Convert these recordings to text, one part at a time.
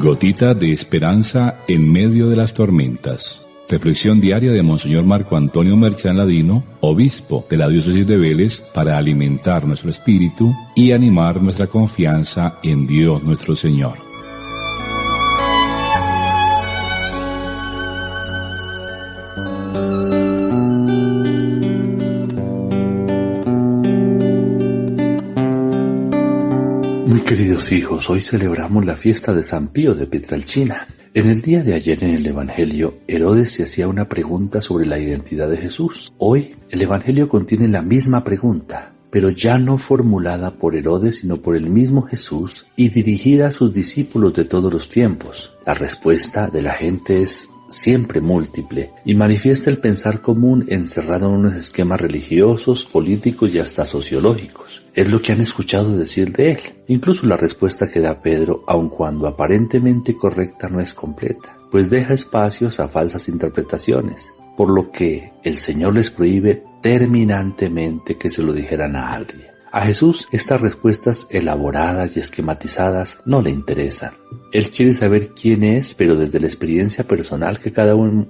Gotita de esperanza en medio de las tormentas. Reflexión diaria de Monseñor Marco Antonio Merchán Ladino, obispo de la diócesis de Vélez, para alimentar nuestro espíritu y animar nuestra confianza en Dios nuestro Señor. Muy queridos hijos, hoy celebramos la fiesta de San Pío de Pietrelcina. En el día de ayer en el Evangelio, Herodes se hacía una pregunta sobre la identidad de Jesús. Hoy, el Evangelio contiene la misma pregunta, pero ya no formulada por Herodes, sino por el mismo Jesús y dirigida a sus discípulos de todos los tiempos. La respuesta de la gente es siempre múltiple y manifiesta el pensar común encerrado en unos esquemas religiosos, políticos y hasta sociológicos. Es lo que han escuchado decir de él. Incluso la respuesta que da Pedro, aun cuando aparentemente correcta, no es completa, pues deja espacios a falsas interpretaciones, por lo que el Señor les prohíbe terminantemente que se lo dijeran a alguien. A Jesús estas respuestas elaboradas y esquematizadas no le interesan. Él quiere saber quién es, pero desde la experiencia personal que cada uno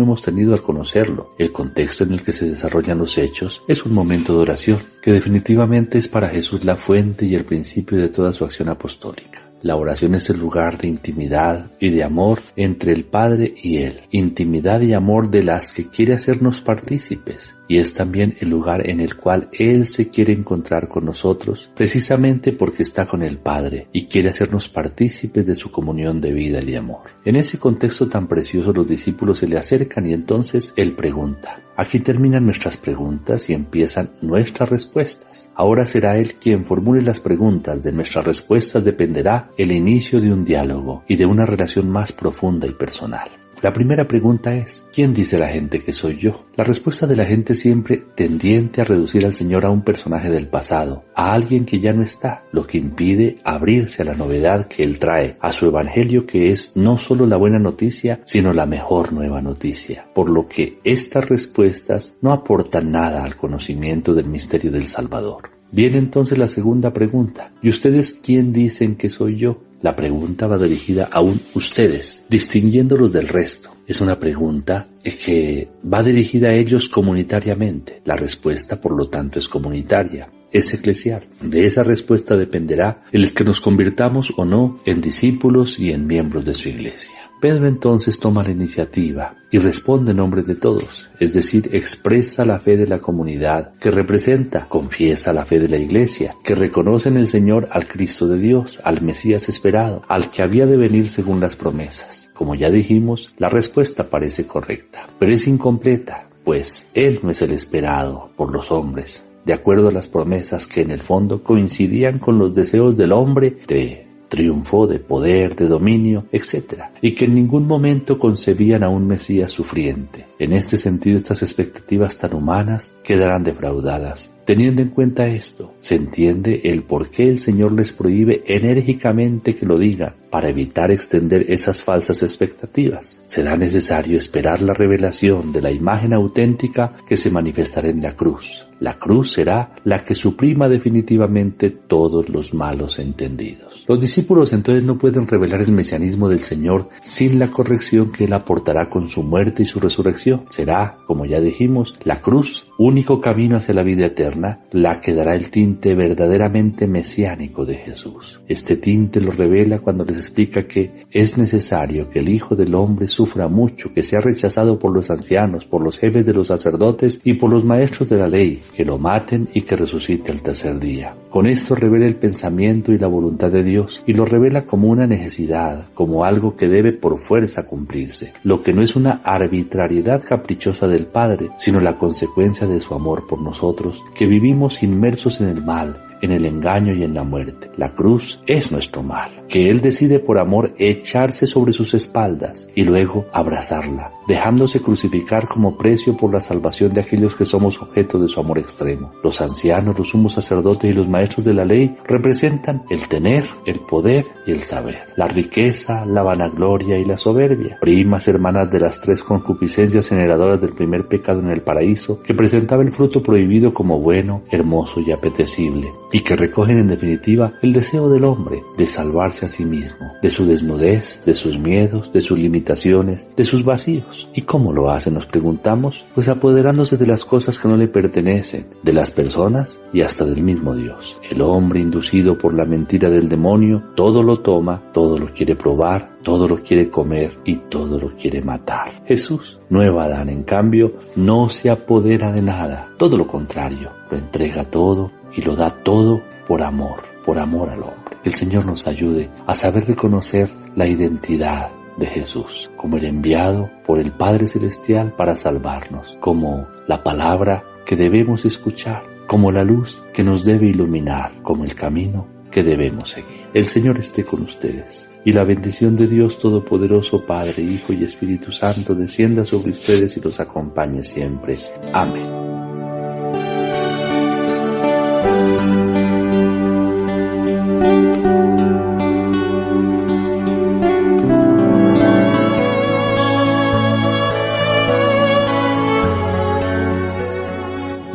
hemos tenido al conocerlo. El contexto en el que se desarrollan los hechos es un momento de oración, que definitivamente es para Jesús la fuente y el principio de toda su acción apostólica. La oración es el lugar de intimidad y de amor entre el Padre y Él, intimidad y amor de las que quiere hacernos partícipes, y es también el lugar en el cual Él se quiere encontrar con nosotros, precisamente porque está con el Padre y quiere hacernos partícipes de su comunión de vida y de amor. En ese contexto tan precioso los discípulos se le acercan y entonces Él pregunta. Aquí terminan nuestras preguntas y empiezan nuestras respuestas. Ahora será Él quien formule las preguntas. De nuestras respuestas dependerá el inicio de un diálogo y de una relación más profunda y personal. La primera pregunta es, ¿quién dice la gente que soy yo? La respuesta de la gente siempre tendiente a reducir al Señor a un personaje del pasado, a alguien que ya no está, lo que impide abrirse a la novedad que Él trae, a su Evangelio, que es no solo la buena noticia, sino la mejor nueva noticia. Por lo que estas respuestas no aportan nada al conocimiento del misterio del Salvador. Viene entonces la segunda pregunta, ¿y ustedes quién dicen que soy yo? La pregunta va dirigida a ustedes, distinguiéndolos del resto. Es una pregunta que va dirigida a ellos comunitariamente. La respuesta, por lo tanto, es comunitaria, es eclesial. De esa respuesta dependerá el que nos convirtamos o no en discípulos y en miembros de su iglesia. Pedro entonces toma la iniciativa y responde en nombre de todos, es decir, expresa la fe de la comunidad que representa, confiesa la fe de la iglesia, que reconoce en el Señor al Cristo de Dios, al Mesías esperado, al que había de venir según las promesas. Como ya dijimos, la respuesta parece correcta, pero es incompleta, pues Él no es el esperado por los hombres, de acuerdo a las promesas que en el fondo coincidían con los deseos del hombre de triunfo, de poder, de dominio, etc. Y que en ningún momento concebían a un Mesías sufriente. En este sentido, estas expectativas tan humanas quedarán defraudadas. Teniendo en cuenta esto, se entiende el por qué el Señor les prohíbe enérgicamente que lo digan, para evitar extender esas falsas expectativas. Será necesario esperar la revelación de la imagen auténtica que se manifestará en la cruz. La cruz será la que suprima definitivamente todos los malos entendidos. Los discípulos entonces no pueden revelar el mesianismo del Señor sin la corrección que Él aportará con su muerte y su resurrección. Será, como ya dijimos, la cruz, único camino hacia la vida eterna, la que dará el tinte verdaderamente mesiánico de Jesús. Este tinte lo revela cuando les explica que es necesario que el Hijo del Hombre sufra mucho, que sea rechazado por los ancianos, por los jefes de los sacerdotes y por los maestros de la ley, que lo maten y que resucite al tercer día. Con esto revela el pensamiento y la voluntad de Dios y lo revela como una necesidad, como algo que debe por fuerza cumplirse, lo que no es una arbitrariedad caprichosa del Padre, sino la consecuencia de su amor por nosotros, que vivimos inmersos en el mal, en el engaño y en la muerte. La cruz es nuestro mal, que Él decide por amor echarse sobre sus espaldas y luego abrazarla, dejándose crucificar como precio por la salvación de aquellos que somos objeto de su amor extremo. Los ancianos, los sumos sacerdotes y los maestros de la ley representan el tener, el poder y el saber, la riqueza, la vanagloria y la soberbia, primas hermanas de las tres concupiscencias generadoras del primer pecado en el paraíso, que presentaba el fruto prohibido como bueno, hermoso y apetecible, y que recogen en definitiva el deseo del hombre de salvarse a sí mismo, de su desnudez, de sus miedos, de sus limitaciones, de sus vacíos. ¿Y cómo lo hace?, nos preguntamos. Pues apoderándose de las cosas que no le pertenecen, de las personas y hasta del mismo Dios. El hombre, inducido por la mentira del demonio, todo lo toma, todo lo quiere probar, todo lo quiere comer y todo lo quiere matar. Jesús, nuevo Adán, en cambio, no se apodera de nada, todo lo contrario, lo entrega todo y lo da todo por amor al hombre. Que el Señor nos ayude a saber reconocer la identidad de Jesús como el enviado por el Padre Celestial para salvarnos, como la palabra que debemos escuchar, como la luz que nos debe iluminar, como el camino que debemos seguir. El Señor esté con ustedes, y la bendición de Dios Todopoderoso, Padre, Hijo y Espíritu Santo, descienda sobre ustedes y los acompañe siempre. Amén.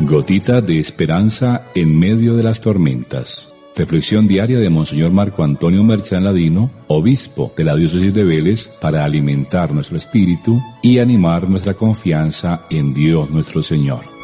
Gotita de esperanza en medio de las tormentas. Reflexión diaria de Monseñor Marco Antonio Merchán Ladino, obispo de la diócesis de Vélez, para alimentar nuestro espíritu y animar nuestra confianza en Dios nuestro Señor.